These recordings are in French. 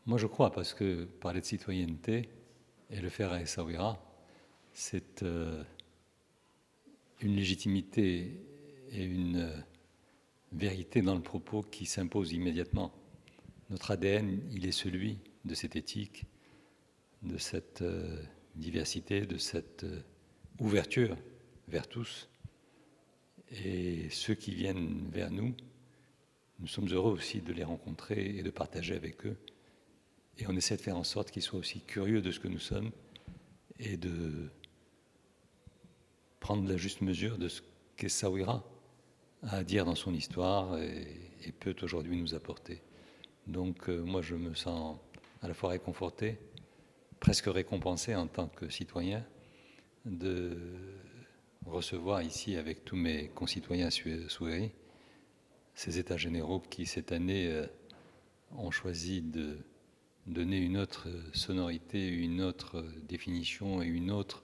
Moi, je crois, parce que parler de citoyenneté et le faire à Essaouira, c'est une légitimité et une vérité dans le propos qui s'impose immédiatement. Notre ADN, il est celui de cette éthique, de cette diversité, de cette ouverture vers tous. Et ceux qui viennent vers nous, nous sommes heureux aussi de les rencontrer et de partager avec eux. Et on essaie de faire en sorte qu'ils soient aussi curieux de ce que nous sommes et de prendre la juste mesure de ce qu'Essaouira a à dire dans son histoire et peut aujourd'hui nous apporter. Donc moi je me sens à la fois réconforté, presque récompensé en tant que citoyen de recevoir ici avec tous mes concitoyens souhéris ces états généraux qui cette année ont choisi de donner une autre sonorité, une autre définition et une autre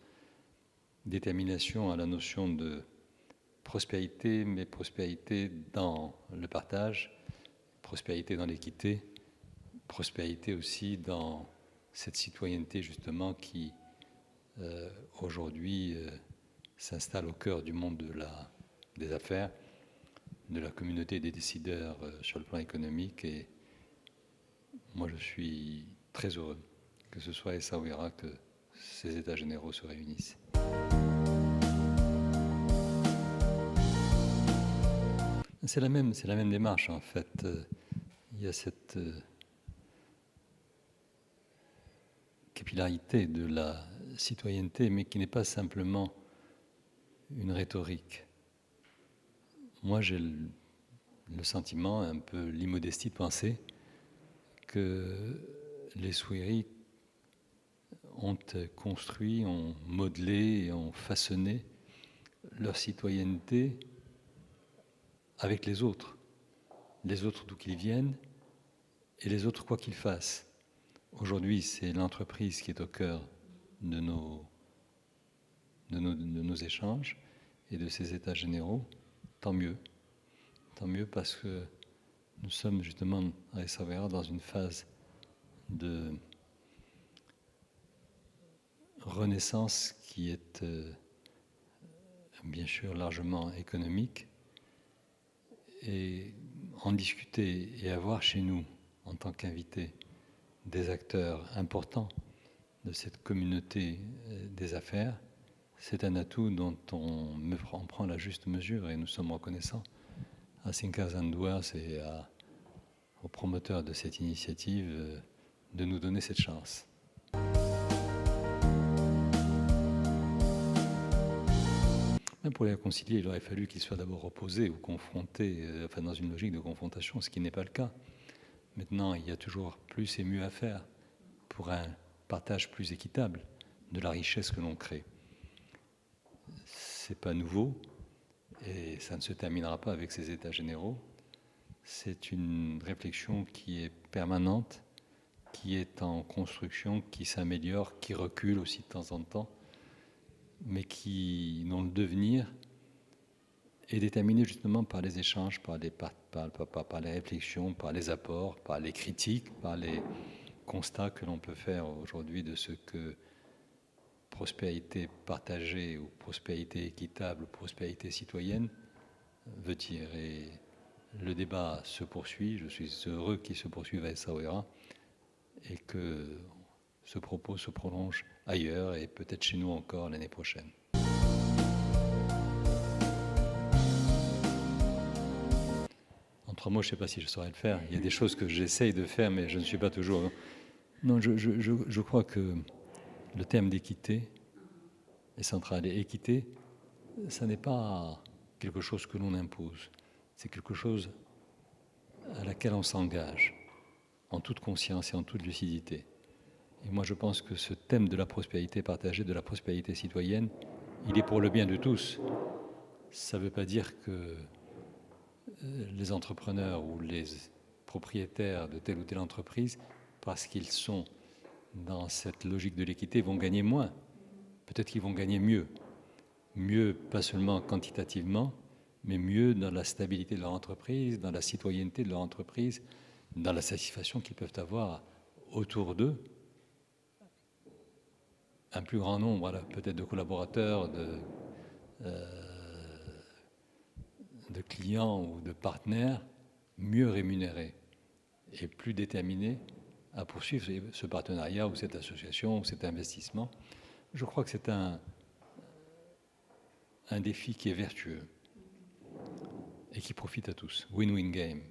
détermination à la notion de prospérité, mais prospérité dans le partage, prospérité dans l'équité, prospérité aussi dans cette citoyenneté justement qui aujourd'hui s'installe au cœur du monde des affaires, de la communauté des décideurs sur le plan économique. Et moi je suis très heureux que ce soit à Essaouira que ces états généraux se réunissent. C'est la même démarche en fait. Il y a cette capillarité de la citoyenneté, mais qui n'est pas simplement une rhétorique. Moi, j'ai le sentiment, un peu l'immodestie de penser que les Souhéris ont construit, ont modelé et ont façonné leur citoyenneté avec les autres d'où qu'ils viennent et les autres quoi qu'ils fassent. Aujourd'hui, c'est l'entreprise qui est au cœur de nos échanges et de ces états généraux. Tant mieux parce que nous sommes justement à Essaouira dans une phase de renaissance qui est bien sûr largement économique, et en discuter et avoir chez nous, en tant qu'invités, des acteurs importants de cette communauté des affaires, c'est un atout dont on prend la juste mesure, et nous sommes reconnaissants à Sinka Zandouas et aux promoteurs de cette initiative de nous donner cette chance. Même pour les réconcilier, il aurait fallu qu'ils soient d'abord opposés ou confrontés, enfin dans une logique de confrontation, ce qui n'est pas le cas. Maintenant, il y a toujours plus et mieux à faire pour un partage plus équitable de la richesse que l'on crée. C'est pas nouveau et ça ne se terminera pas avec ces états généraux. C'est une réflexion qui est permanente, qui est en construction, qui s'améliore, qui recule aussi de temps en temps, mais dont le devenir est déterminé justement par les échanges, par les réflexions, par les apports, par les critiques, par les constats que l'on peut faire aujourd'hui de ce que prospérité partagée ou prospérité équitable ou prospérité citoyenne veut dire. Et le débat se poursuit, je suis heureux qu'il se poursuive à Essaouira et que ce propos se prolonge ailleurs et peut-être chez nous encore l'année prochaine. En 3 mots, je ne sais pas si je saurais le faire. Il y a des choses que j'essaye de faire, mais je ne suis pas toujours... Non, je crois que le thème d'équité est central. Et équité, ça n'est pas quelque chose que l'on impose. C'est quelque chose à laquelle on s'engage, en toute conscience et en toute lucidité. Et moi, je pense que ce thème de la prospérité partagée, de la prospérité citoyenne, il est pour le bien de tous. Ça ne veut pas dire que les entrepreneurs ou les propriétaires de telle ou telle entreprise, parce qu'ils sont dans cette logique de l'équité, vont gagner moins. Peut-être qu'ils vont gagner mieux. Mieux, pas seulement quantitativement, mais mieux dans la stabilité de leur entreprise, dans la citoyenneté de leur entreprise, dans la satisfaction qu'ils peuvent avoir autour d'eux un plus grand nombre, voilà, peut-être de collaborateurs, de clients ou de partenaires mieux rémunérés et plus déterminés à poursuivre ce partenariat ou cette association ou cet investissement. Je crois que c'est un défi qui est vertueux et qui profite à tous. Win-win game.